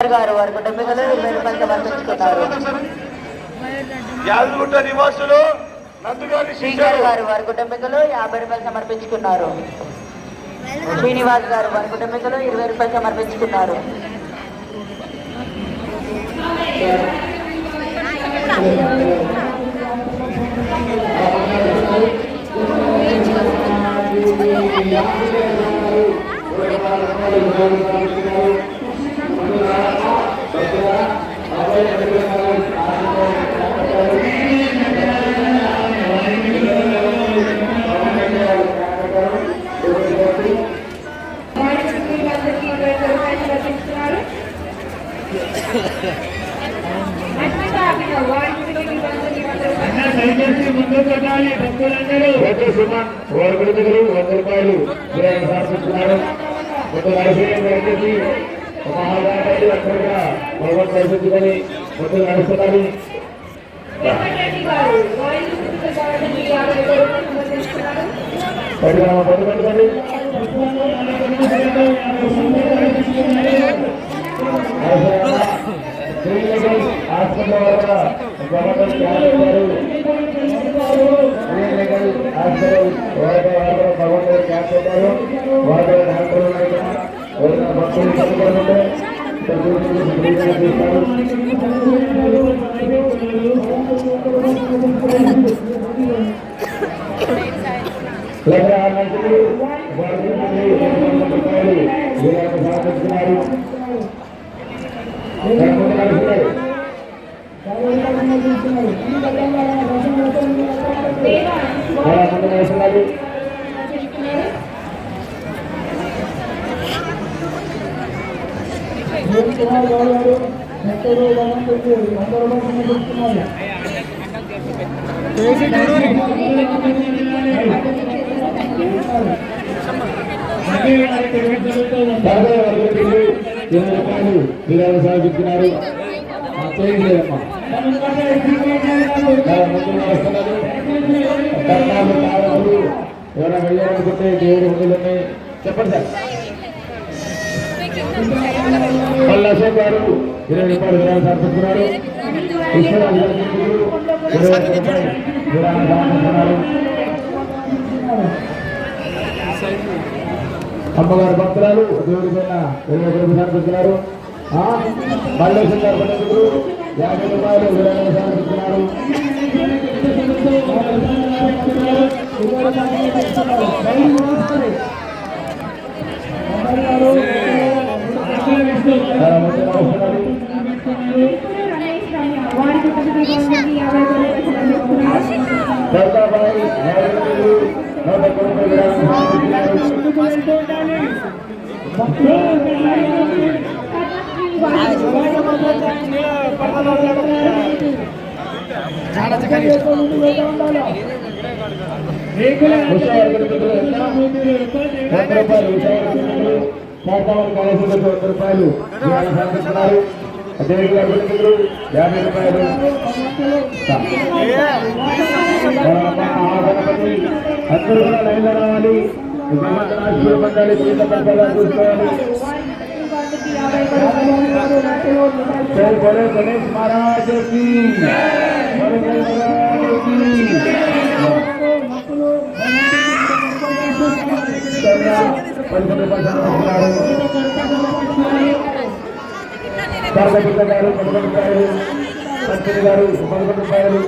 గారు వారి కుటుంబీకులు 20 రూపాయలు సమర్పించుకున్నారు. యాదగుట్ట నివాసులు నందుగారి శ్రీగారు గారు వారి కుటుంబీకులు 50 రూపాయలు సమర్పించుకున్నారు. శ్రీనివాస్ గారు వారి కుటుంబీకులు 20 రూపాయలు సమర్పించుకున్నారు. చెప్పండి సార్. అశోక్ గారు 20 రూపాయలు విరాళం సమర్పిస్తున్నారు. అమ్మగారు భక్తురాలు దేవుడి పైన 20 రూపాయలు సమర్పిస్తున్నారు. మల్లేశ్వర గారు 50 రూపాయలు విరాళం సమర్పిస్తున్నారు. రూపాయలు అదే 50 రూపాయలు అందరూ కూడా లైన్లో రావాలి. చూసుకోవాలి. గణేష్ మహారాజ్ గారు 11 రూపాయలు, పంతులు గారు 11 రూపాయలు,